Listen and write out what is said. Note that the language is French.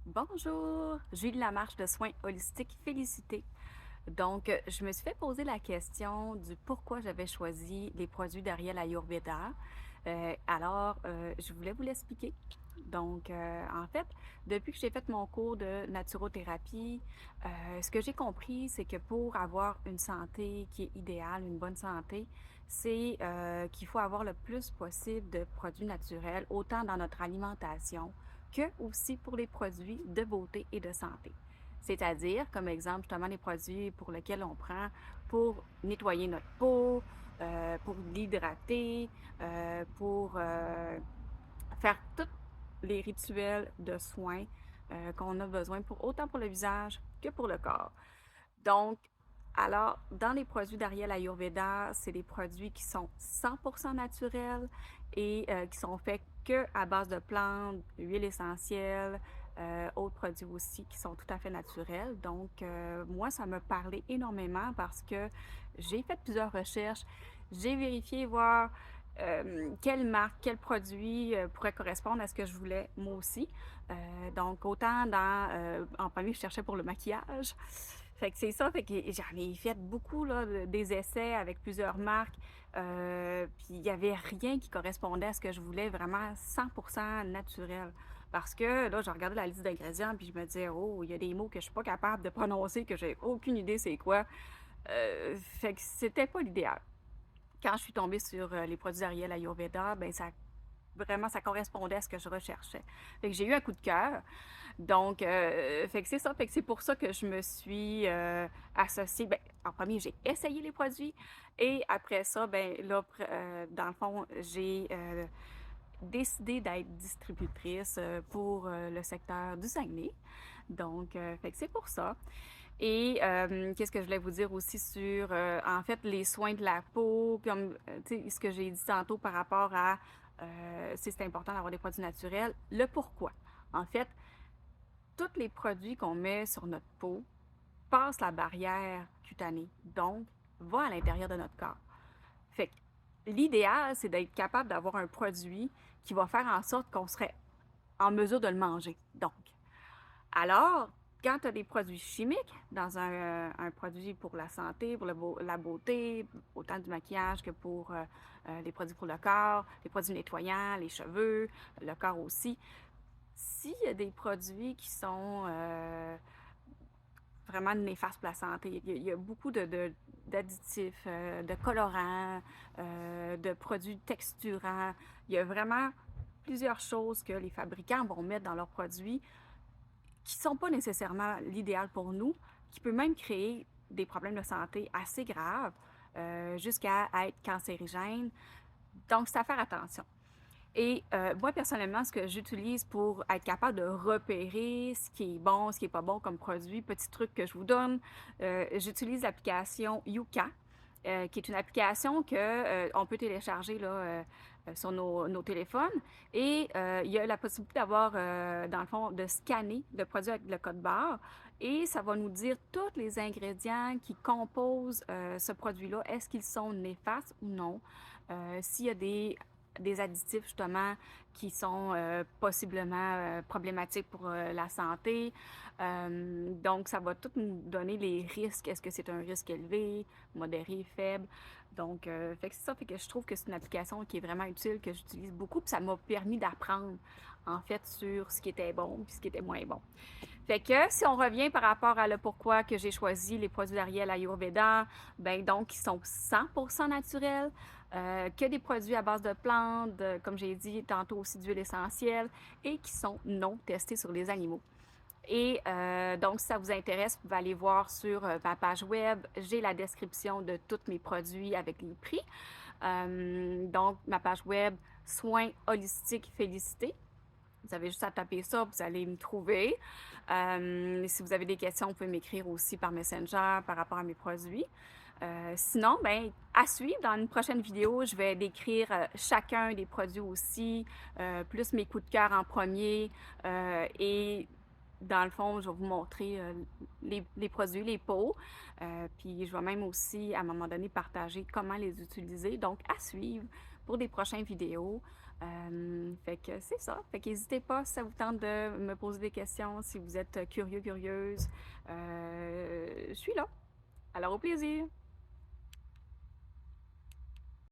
Bonjour, Julie Lamarche de Soins Holistiques Félicité. Donc, je me suis fait poser la question du pourquoi j'avais choisi les produits d'Ariel Ayurveda. Je voulais vous l'expliquer. Donc, en fait, depuis que j'ai fait mon cours de naturothérapie, ce que j'ai compris, c'est que pour avoir une santé qui est idéale, une bonne santé, c'est qu'il faut avoir le plus possible de produits naturels, autant dans notre alimentation que aussi pour les produits de beauté et de santé. C'est-à-dire, comme exemple, justement, les produits pour lesquels on prend pour nettoyer notre peau, pour l'hydrater, pour faire tous les rituels de soins qu'on a besoin pour autant pour le visage que pour le corps. Donc, alors, dans les produits d'Ariel Ayurveda, c'est des produits qui sont 100% naturels et qui sont faits que à base de plantes, huiles essentielles, autres produits aussi qui sont tout à fait naturels. Donc, moi, ça me parlait énormément parce que j'ai fait plusieurs recherches, j'ai vérifié voir quelle marque, quel produit pourrait correspondre à ce que je voulais moi aussi. Donc, autant en premier, je cherchais pour le maquillage. Fait que c'est ça, fait que j'en ai fait beaucoup, là, des essais avec plusieurs marques. Puis il n'y avait rien qui correspondait à ce que je voulais, vraiment 100% naturel. Parce que là, je regardais la liste d'ingrédients, puis je me disais, oh, il y a des mots que je suis pas capable de prononcer, que j'ai aucune idée c'est quoi. Fait que c'était pas l'idéal. Quand je suis tombée sur les produits Ariel Ayurveda, ben ça correspondait à ce que je recherchais. Fait que j'ai eu un coup de cœur. Donc, fait que c'est ça. Fait que c'est pour ça que je me suis associée. Ben, en premier, j'ai essayé les produits et après ça, ben là, dans le fond, j'ai décidé d'être distributrice pour le secteur du Saguenay. Donc, fait que c'est pour ça. Et qu'est-ce que je voulais vous dire aussi sur, en fait, les soins de la peau, comme, tu sais, ce que j'ai dit tantôt par rapport à si c'est important d'avoir des produits naturels, le pourquoi. En fait, tous les produits qu'on met sur notre peau passent la barrière cutanée, donc vont à l'intérieur de notre corps. Fait que l'idéal, c'est d'être capable d'avoir un produit qui va faire en sorte qu'on serait en mesure de le manger. Donc, alors, quand tu as des produits chimiques dans un produit pour la santé, pour la beauté, autant du maquillage que pour les produits pour le corps, les produits nettoyants, les cheveux, le corps aussi, s'il y a des produits qui sont vraiment néfastes pour la santé, il y a beaucoup d'additifs, de colorants, de produits texturants. Il y a vraiment plusieurs choses que les fabricants vont mettre dans leurs produits qui ne sont pas nécessairement l'idéal pour nous, qui peut même créer des problèmes de santé assez graves, jusqu'à être cancérigène. Donc, c'est à faire attention. Et moi, personnellement, ce que j'utilise pour être capable de repérer ce qui est bon, ce qui n'est pas bon comme produit, petit truc que je vous donne, j'utilise l'application Yuka, qui est une application que on peut télécharger là, sur nos téléphones. Et il y a la possibilité d'avoir, dans le fond, de scanner le produit avec le code barre. Et ça va nous dire tous les ingrédients qui composent ce produit-là. Est-ce qu'ils sont néfastes ou non? S'il y a des additifs justement qui sont possiblement problématiques pour la santé. Donc, ça va tout nous donner les risques. Est-ce que c'est un risque élevé, modéré, faible? Donc, fait que c'est ça. Fait que je trouve que c'est une application qui est vraiment utile, que j'utilise beaucoup. Puis ça m'a permis d'apprendre, en fait, sur ce qui était bon puis ce qui était moins bon. Fait que si on revient par rapport à le pourquoi que j'ai choisi les produits d'Ariel Ayurveda, ben donc ils sont 100% naturels, que des produits à base de plantes, comme j'ai dit tantôt aussi d'huile essentielle, et qui sont non testés sur les animaux. Et donc, si ça vous intéresse, vous pouvez aller voir sur ma page web. J'ai la description de tous mes produits avec les prix. Donc, ma page web, Soins holistiques Félicité. Vous avez juste à taper ça, vous allez me trouver. Si vous avez des questions, vous pouvez m'écrire aussi par Messenger par rapport à mes produits. Sinon, ben, à suivre dans une prochaine vidéo, je vais décrire chacun des produits aussi, plus mes coups de cœur en premier. Et dans le fond, je vais vous montrer les produits, les pots. Puis je vais même aussi, à un moment donné, partager comment les utiliser. Donc, à suivre pour des prochaines vidéos. Fait que c'est ça. Fait qu'hésitez pas si ça vous tente de me poser des questions, si vous êtes curieux, curieuse. Je suis là. Alors au plaisir!